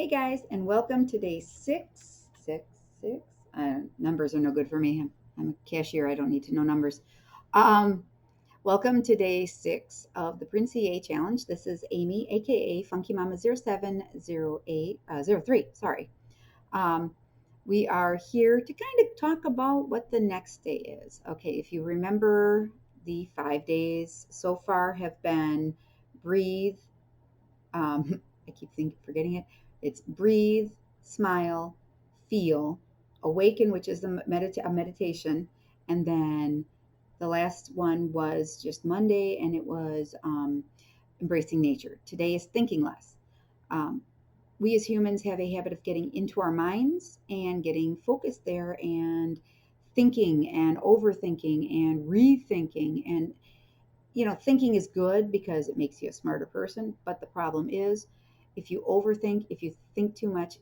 Hey guys, and welcome to day six. Numbers are no good for me. I'm a cashier. I don't need to know numbers. Um, Welcome to day six of the Prince EA challenge. This is Amy, aka Funky Mama 070803. Sorry. Um, we are here to kind of talk about what the next day is. Okay, if you remember, the 5 days so far have been breathe, I keep forgetting it. It's breathe, smile, feel, awaken, which is a meditation, and then the last one was just Monday, and it was embracing nature. Today is thinking less. Um, we as humans have a habit of getting into our minds and getting focused there and thinking and overthinking and rethinking and thinking is good because it makes you a smarter person. But the problem is, if you overthink, if you think too much,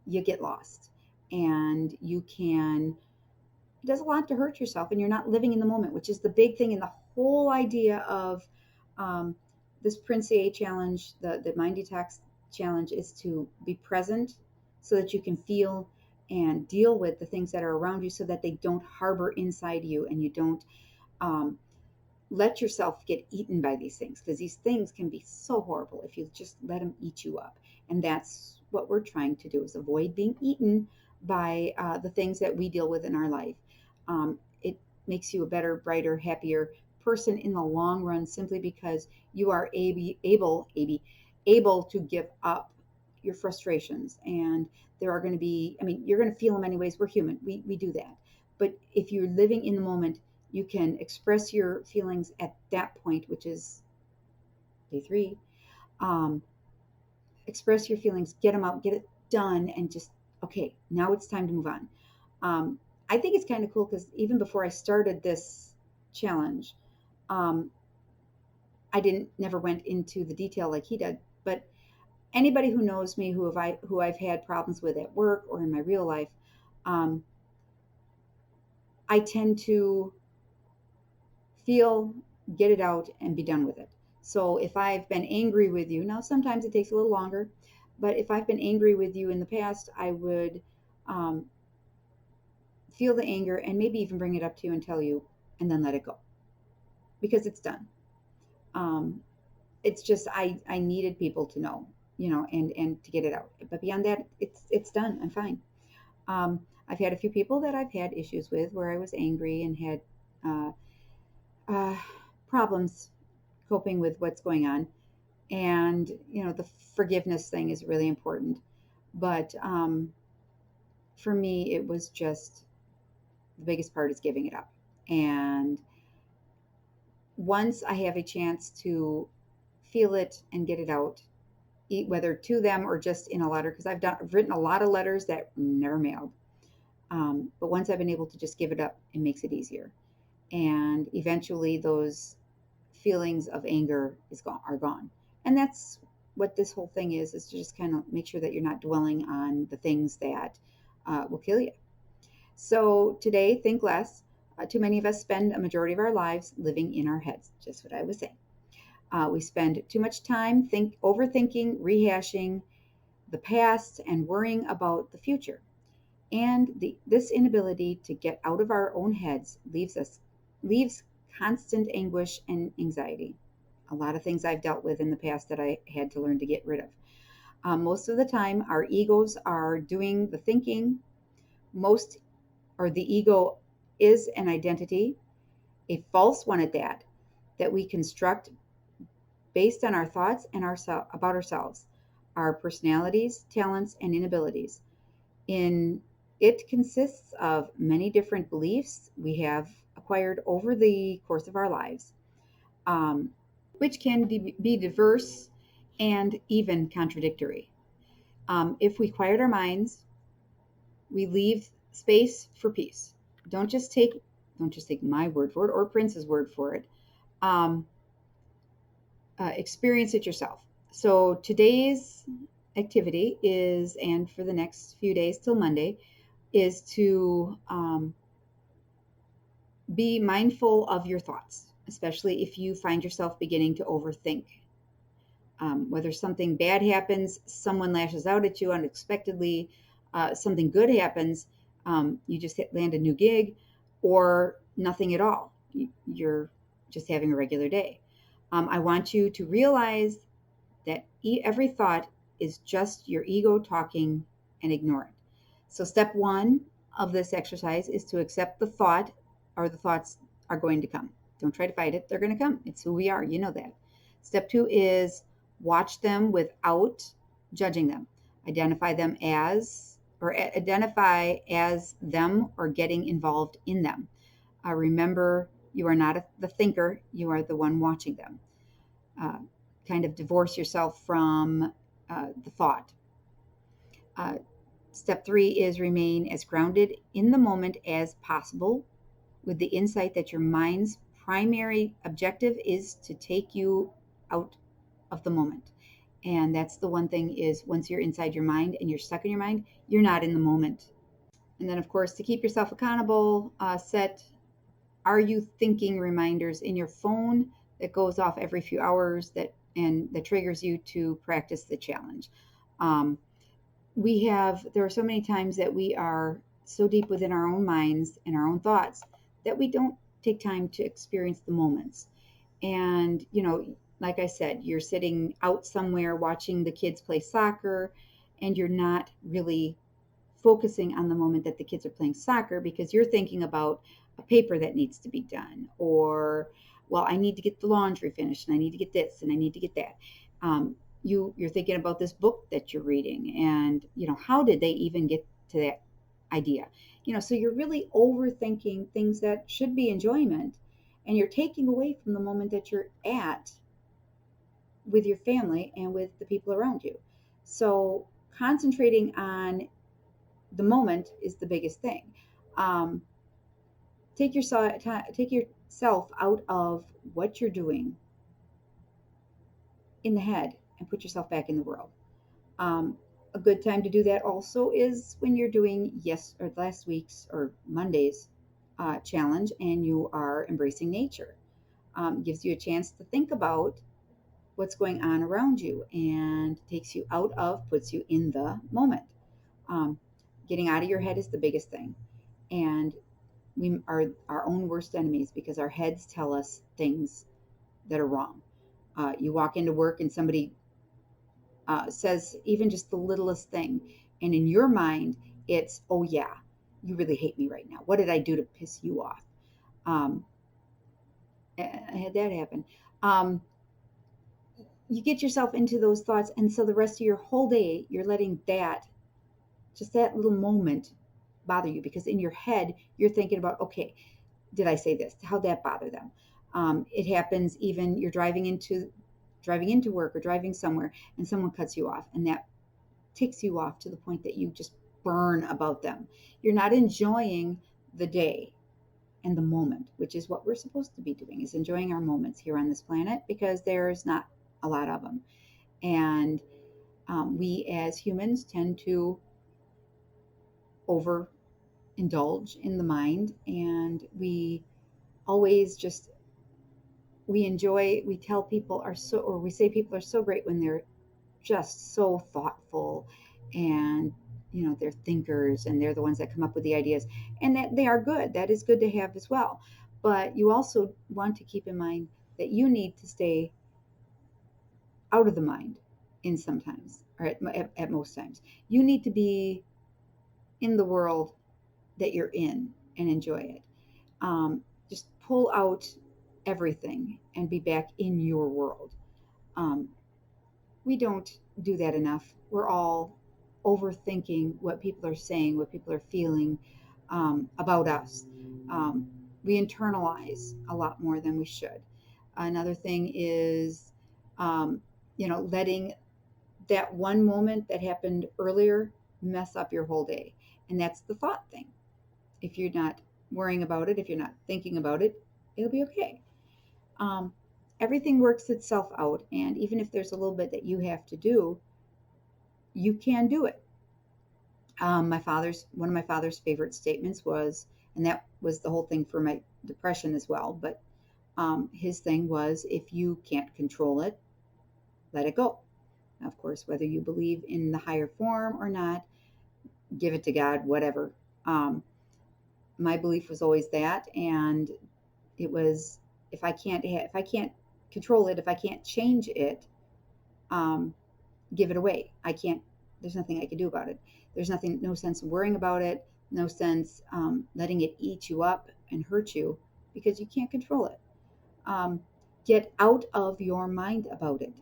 you get lost. And it does a lot to hurt yourself, and you're not living in the moment, which is the big thing in the whole idea of um, this Prince EA challenge, the Mind Detox challenge, is to be present so that you can feel and deal with the things that are around you so that they don't harbor inside you and you don't um, let yourself get eaten by these things, because these things can be so horrible if you just let them eat you up. And that's what we're trying to do, is avoid being eaten by the things that we deal with in our life. It makes you a better, brighter, happier person in the long run, simply because you are able to give up your frustrations. And there are going to be, I mean, you're going to feel them anyways. We're human. We do that. But if you're living in the moment, you can express your feelings at that point, which is day three. Um, Express your feelings, get them out, get it done, and just, okay, now it's time to move on. Um, I think it's kind of cool because even before I started this challenge, um, I didn't never went into the detail like he did. But anybody who knows me, who I've had problems with at work or in my real life, um, I tend to feel, get it out, and be done with it. So if I've been angry with you, now sometimes it takes a little longer, but if I've been angry with you in the past, I would um, feel the anger and maybe even bring it up to you and tell you, and then let it go because it's done. Um, it's just I needed people to know, and to get it out. But beyond that, it's done. I'm fine. I've had a few people that I've had issues with where I was angry and had uh, uh, problems coping with what's going on. And the forgiveness thing is really important. But for me, it was just, the biggest part is giving it up. And once I have a chance to feel it and get it out, whether to them or just in a letter, because I've written a lot of letters that never mailed. But once I've been able to just give it up, it makes it easier. And eventually those feelings of anger are gone. And that's what this whole thing is to just kind of make sure that you're not dwelling on the things that will kill you. So today, think less. Too many of us spend a majority of our lives living in our heads, just what I was saying. We spend too much time overthinking, rehashing the past, and worrying about the future. And this inability to get out of our own heads leaves constant anguish and anxiety. A lot of things I've dealt with in the past that I had to learn to get rid of. Most of the time, our egos are doing the thinking. Most or The ego is an identity, a false one at that we construct based on our thoughts and about ourselves, our personalities, talents, and inabilities. In It consists of many different beliefs we have acquired over the course of our lives, which can be diverse and even contradictory. If we quiet our minds, we leave space for peace. Don't just take don't just take my word for it or Prince's word for it. Um, Experience it yourself. So today's activity is, and for the next few days till Monday, is to be mindful of your thoughts, especially if you find yourself beginning to overthink. Whether something bad happens, someone lashes out at you unexpectedly, something good happens, you just land a new gig, or nothing at all. You're just having a regular day. I want you to realize that every thought is just your ego talking, and ignore it. So, step one of this exercise is to accept the thought, or the thoughts are going to come. Don't try to fight it, they're going to come. It's who we are, you know that. Step two is watch them without judging them. Identify them as, or identify as them, or getting involved in them. Remember, you are not the thinker, you are the one watching them. Uh, Kind of divorce yourself from the thought. Uh, Step three is remain as grounded in the moment as possible, with the insight that your mind's primary objective is to take you out of the moment. And that's the one thing, is once you're inside your mind and you're stuck in your mind, you're not in the moment. And then, of course, to keep yourself accountable, set are you thinking reminders in your phone that goes off every few hours, that triggers you to practice the challenge. Um, there are so many times that we are so deep within our own minds and our own thoughts that we don't take time to experience the moments. And, like I said, you're sitting out somewhere watching the kids play soccer, and you're not really focusing on the moment that the kids are playing soccer, because you're thinking about a paper that needs to be done, or, well, I need to get the laundry finished, and I need to get this, and I need to get that. You're thinking about this book that you're reading, and how did they even get to that idea? So you're really overthinking things that should be enjoyment, and you're taking away from the moment that you're at with your family and with the people around you. So concentrating on the moment is the biggest thing. Um, take yourself out of what you're doing in the head and put yourself back in the world. Um, a good time to do that also is when you're doing last week's or Monday's challenge, and you are embracing nature. Gives you a chance to think about what's going on around you, and puts you in the moment. Um, Getting out of your head is the biggest thing. And we are our own worst enemies, because our heads tell us things that are wrong. You walk into work and somebody says even just the littlest thing, and in your mind, it's, oh, yeah, you really hate me right now. What did I do to piss you off? Um, I had that happen. Um, you get yourself into those thoughts, and so the rest of your whole day, you're letting that little moment bother you, because in your head, you're thinking about, okay, did I say this? How'd that bother them? It happens even you're driving into work or driving somewhere, and someone cuts you off, and that ticks you off to the point that you just burn about them. You're not enjoying the day and the moment, which is what we're supposed to be doing, is enjoying our moments here on this planet, because there's not a lot of them. And we as humans tend to overindulge in the mind, and always just we tell people are so or we say people are so great when they're just so thoughtful, and they're thinkers, and they're the ones that come up with the ideas, and that they are good. That is good to have as well. But you also want to keep in mind that you need to stay out of the mind in sometimes, or at most times. You need to be in the world that you're in and enjoy it. Just pull out everything and be back in your world. Um, we don't do that enough. We're all overthinking what people are saying, what people are feeling about us. Um, we internalize a lot more than we should. Another thing is, letting that one moment that happened earlier mess up your whole day. And that's the thought thing. If you're not worrying about it, if you're not thinking about it, it'll be okay. Um, Everything works itself out. And even if there's a little bit that you have to do, you can do it. One of my father's favorite statements was, and that was the whole thing for my depression as well, but his thing was, if you can't control it, let it go. Now, of course, whether you believe in the higher form or not, give it to God, whatever. Um, my belief was always that, and it was, if I can't control it, if I can't change it, um, give it away. I can't. There's nothing I can do about it. There's nothing. No sense worrying about it. No sense letting it eat you up and hurt you because you can't control it. Um, get out of your mind about it.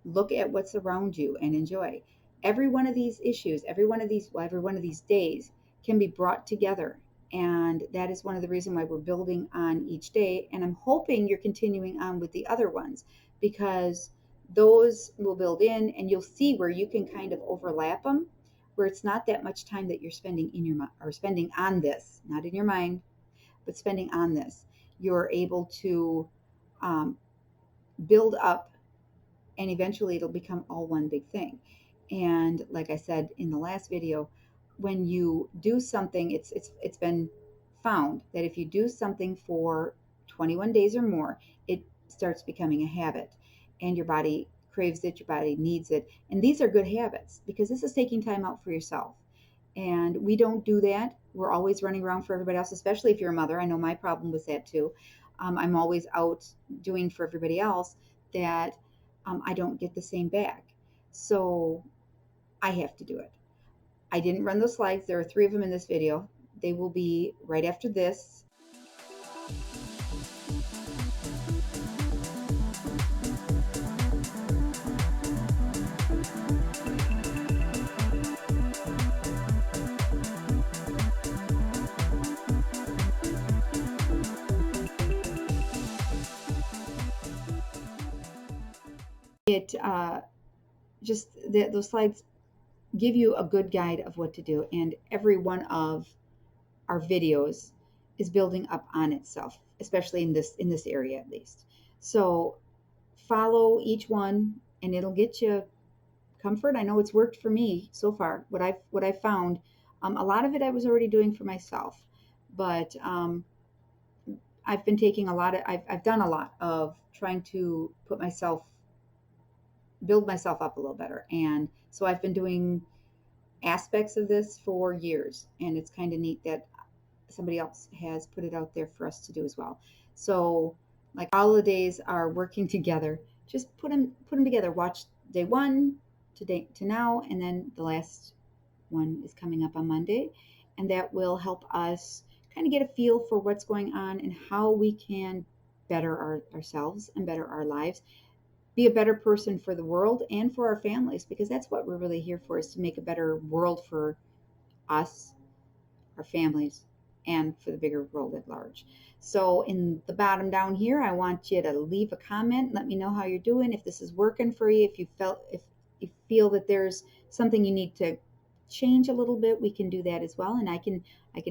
Look at what's around you and enjoy. Every one of these issues, every one of these days can be brought together. And that is one of the reasons why we're building on each day. And I'm hoping you're continuing on with the other ones because those will build in and you'll see where you can kind of overlap them, where it's not that much time that you're spending in your mind or spending on this, not in your mind, but spending on this. You're able to build up and eventually it'll become all one big thing. And like I said in the last video, when you do something, it's been found that if you do something for 21 days or more, it starts becoming a habit and your body craves it, your body needs it. And these are good habits because this is taking time out for yourself. And we don't do that. We're always running around for everybody else, especially if you're a mother. I know my problem was that too. I'm always out doing for everybody else that I don't get the same back. So I have to do it. I didn't run those slides. There are 3 of them in this video. They will be right after this. It those slides give you a good guide of what to do, and every one of our videos is building up on itself, especially in this area at least. So follow each one, and it'll get you comfort. I know it's worked for me so far. What I've found, a lot of it I was already doing for myself, but I've been taking a lot of I've done a lot of trying to build myself up a little better, and so I've been doing aspects of this for years, and it's kind of neat that somebody else has put it out there for us to do as well. So like all the days are working together. Just put them together. Watch day 1 to now, and then the last one is coming up on Monday, and that will help us kind of get a feel for what's going on and how we can better ourselves and better our lives, be a better person for the world and for our families, because that's what we're really here for, is to make a better world for us, our families, and for the bigger world at large. So in the bottom down here, I want you to leave a comment. Let me know how you're doing, if this is working for you, if you feel that there's something you need to change a little bit, we can do that as well. And I can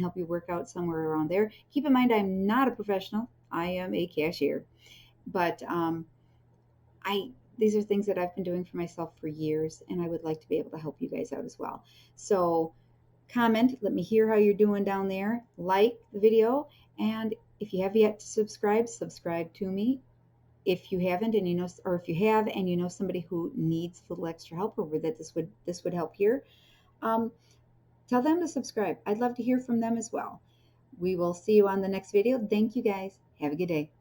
help you work out somewhere around there. Keep in mind, I'm not a professional. I am a cashier, but these are things that I've been doing for myself for years, and I would like to be able to help you guys out as well. So comment, let me hear how you're doing down there. Like the video, and if you have yet to subscribe to me. If you haven't, and you know, or if you have and you know somebody who needs a little extra help, or that this would help here, tell them to subscribe. I'd love to hear from them as well. We will see you on the next video. Thank you guys. Have a good day.